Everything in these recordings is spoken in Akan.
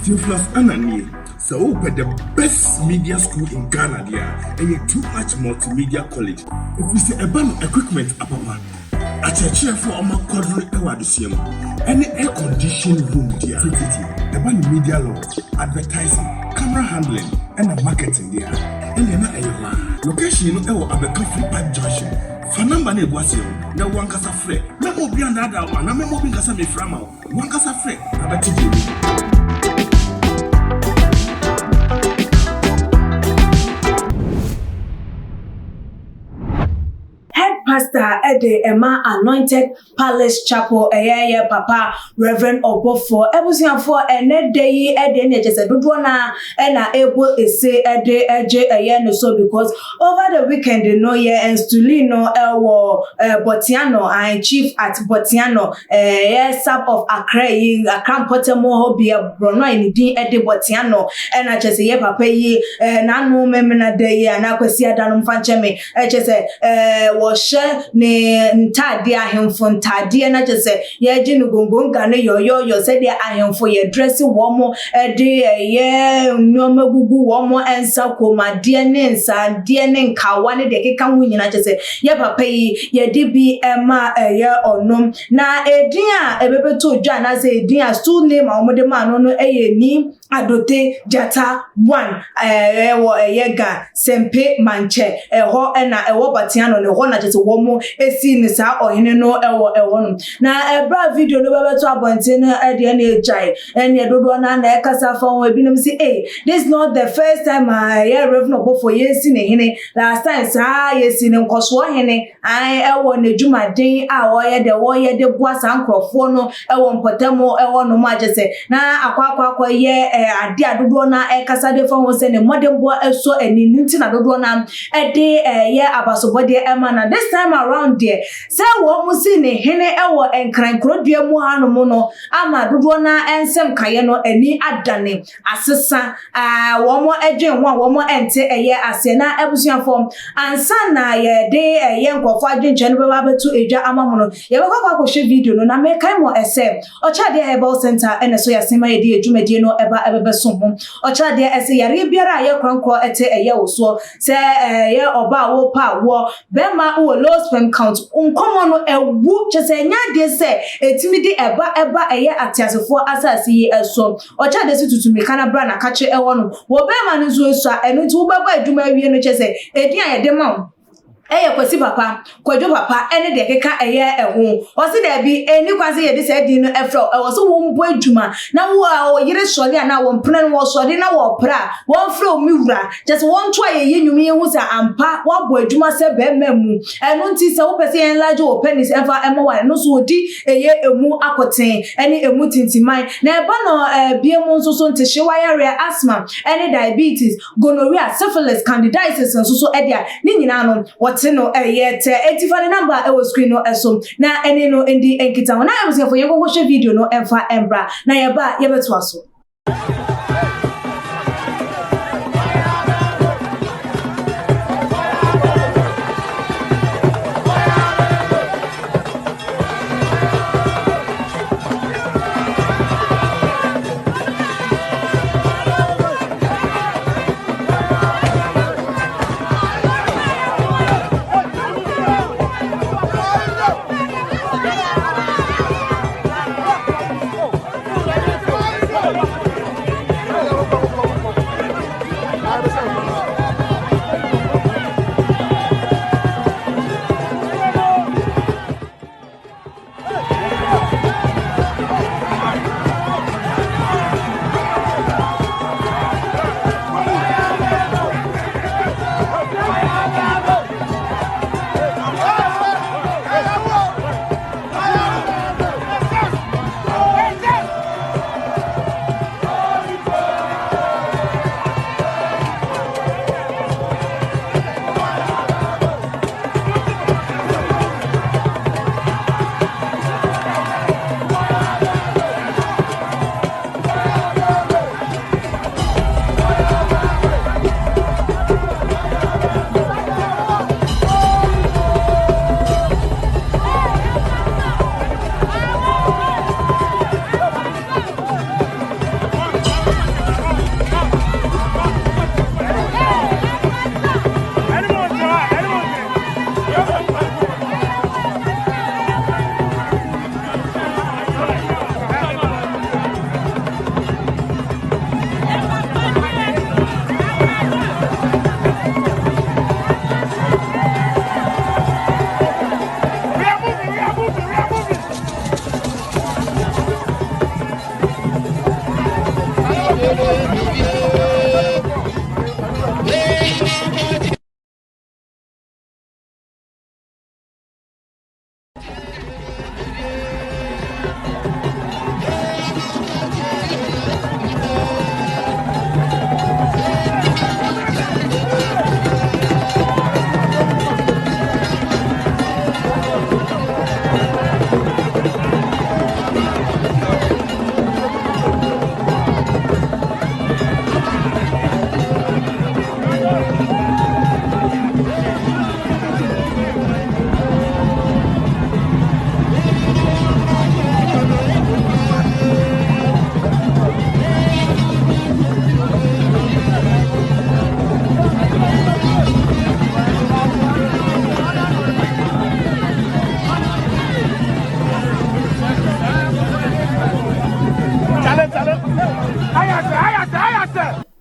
Theophilus Anani, so the best media school in Ghana there, and a too much multimedia college. If we say a band equipment apapa, a chair for a quadruple awardisium, any air conditioned room there, the band media law, advertising, camera handling, and a marketing there. And then location in our Abercrombie Park Junction. For number ne was no one casa free. No more beyond that one. I'm moving casa me from one casa free. Pastor Ede Emma Anointed Palace Chapel Papa Reverend Obofour Ebusianfo ene dey ede ne jese dodo na na able ese ede no so because over the weekend no ye and Stulino ewo Botiano and chief at Botiano sub of Accra Accra Potemo hobi brono in din ede Botiano na jese ye papa yi na no memena dey na kwesi adanu mfancheme jese wo ne ntade ahemfo ntade na jese ye gi no gongonga ne yo se de ahemfo ye dress wo de ye nnoma gugu wo ensa komade ne nsa de ne nkawa ne de keka ho nyina jese ye papa yi ye de bi ema ye onom na edin a ebebeto dwa na se edin a stool name a omode ma no ni adote jata 1 wo yega sempe manche ho na wo batiano ne ho na jese wo mo esi ni sa ohene no ewo no na ebra video no bebeto abonte no ede na ejai ene dodo na ekasa fa won ebinom si this is not the first time I Reverend Obofour yesi ne hene last time sa yesi ne nkoso hene ewo ne dwumaden a wo ye de boa sa nkrofo no ewo mpotamo ewo no ma jese na akwa ye ade adodo na ekasa de fa won se ne modern boa eso eni nti na dodo na ede ye abasobode ema na this time around there say wo musi ne hene ewo enkrankrodua mu hanom no ama dodo na ensem kaye no ani adane asesa wo mo edwen ho wo mo ente eye ase na ebusuafo ansa na ye de ye nkofo adwenche no beba betu edwa amamu no ye bekwa hwe video no na me kai mo ese ochade herbal center ene so yasema ye de edwumadie no eba ebebeso ho ochade ese yare biara ye krankro ete eye wo so se ye oba wo pa wo bema wo low sperm count unkomo no ewu chese nya de se etimi di eba eye atiasefo asase yi eso ochade si tutumi kana bra na kache ewo no wo bema no so eso enu ti wo beba adwuma wie no chese edin a ye de ma kwesi papa kwadwo papa ene de keka eye eho o se da bi eni kwase ye de se din no efro o so wo mbo adwuma na wo yire sori na wo mpena wo sori na wo pra wo fro mi wura just won to ye nyumi ye hu sa ampa wo bo adwuma se be mamu enu nti se wo pese en laje wo penis enfa ema wa no so odi eye emu akoten ene emu tintiman na eba no bie mu nso so ntehye wire asthma ene diabetes gonorrhea syphilis candidiasis nso so edia ni nyina no no yet etifani number e was screen no eso na ene no ndi enkita na e was for ye go share video no emfa embra na ye ba ye beto aso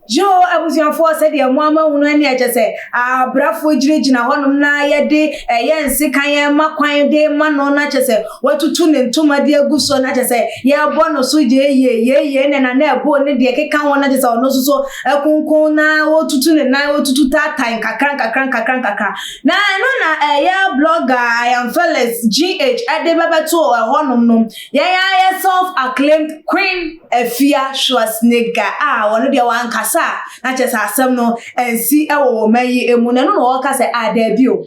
Joe abusuafo said the mama hunu ani aje se abrafo girigina honum na ye de yense kan ye makwan de ma no na aje se watutu ne ntoma de aguso na aje se ye bo no so je ye ne na ebo ne de keka won na aje se ono so ekunkun na wotutu ne na wotutu tatan kakran na no na ye blogger I am fearless GH ade babato honum no ye self acclaimed queen Efia Schwarzenegger wono de wan kasa na chesa asem no ensi ewo mayi emu na no wo kasa ada bi o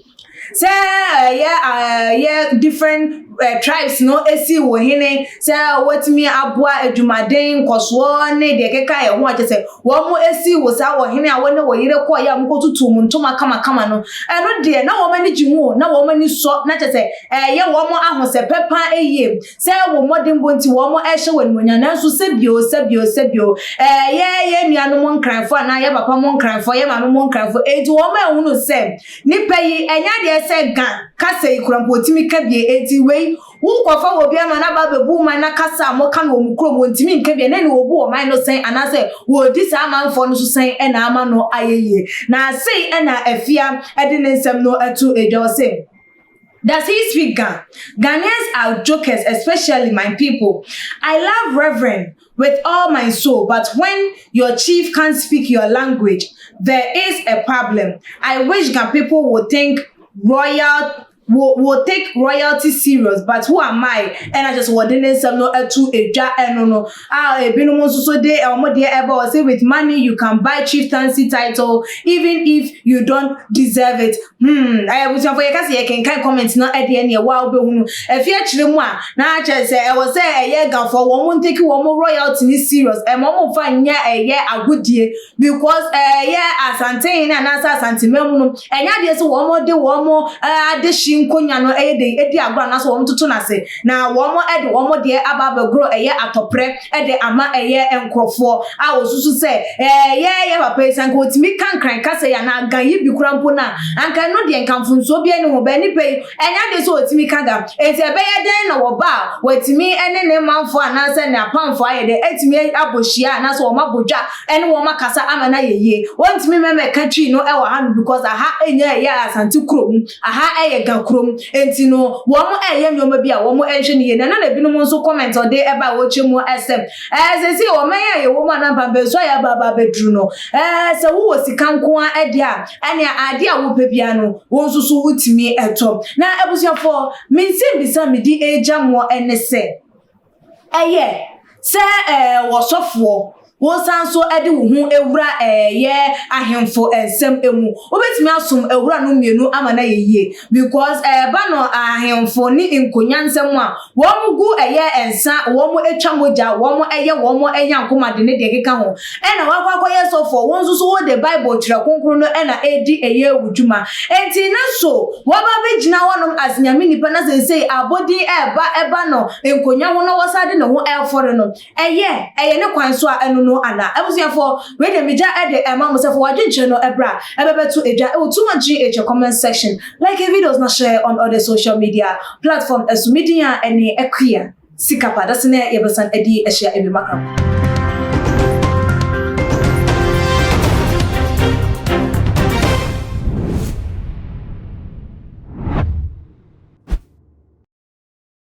say different tribes no esi wo hene say wetimi aboa adwumaden koso ne de keka ye ho achese wo mo esi wo sa wo hene a wo ne wo yire ko ya mko tutu mu ntoma kama no eno de na wo mani jimu na wo mani so na chese ye wo mo ahose pepa eye say wo modern bonti wo mo ehye wanmunya na so sebio ye nuanu mo nkranfo na ye papa mo nkranfo ye mama mo nkranfo enti wo ma ehunu se nipa yi enya de se gan kasa ikurampo otimi kabie enti wei wo kofa wo bia ma na ba bebu ma na kasa mo ka no mu krom ontimi nkabie na ni wo bu wo man no sen anase wo di sa amanfo no so sen e na ama no ayeye na sei e na afia e de nsem no atu ejo se. Does he speak Ga? Ghanaians are jokers, especially my people. I love Reverend with all my soul, but when your chief can't speak your language, there is a problem. I wish Ga people would think will take royalty serious, but who am I? And I just want to some no to a ja no bino so de ever say with money you can buy chieftaincy title even if you don't deserve it. I was for you can comment na at the end ya wow be hunu if you actually na just say I was say a Ga for one take one more royalty serious and one find a good year because asante na asante memu and ya so one more addition nkonya no edi agro na so won tutu na se na wo mo de aba grow atopre ama enkrofo a osusu se papa isan ko timi kankran kase ya na gan yi bi kurampo na anka no de nkamfunso bi eni ho ba ni pe enya de so otimi kaga enti ebe ye den na wo ba watimi ene ne manfo anase na pamfo aye de etimi abohia na so wo mabodwa ene wo makasa ama na yeye wontimi meme country no e wo ha because aha enya asante krom aha Ga krom enti no wo mo nyoma bi a wo mo ehwe ne na na bi no mo so comment o de eba wo chemu accept se wo meya ye wo mo na pambe so ya baba bedru no se wo sika nko a de a ane ade a wo pebia no wo nsusu wutimi etom na abusuafo minsim bisa medi eja mo ene se wo sofo wo sanso ede wo hu ewura ahemfo ensem emu obetimi asom ewura no mienu ama na yeye because ba no ahemfo ni nkonya nsem a wo mugu ensa wo mu etwa moja wo mu enyankoma de ne de keka ho na wakwa yesofo wo nso so wo de bible tire konkron no na edi wudwuma enti na so wo ba begina wonom asnyame nipa na sensei abodi eba no nkonya ho no wasade ne ho efore no ne kwan so a enu no ana abusiafo we de meja ede emam se for wadwenche no ebra ebebetu eja too much GH comment section like videos na share on other social media platform as media any equia sikapa that's na yebesan edi ehia ebi makam.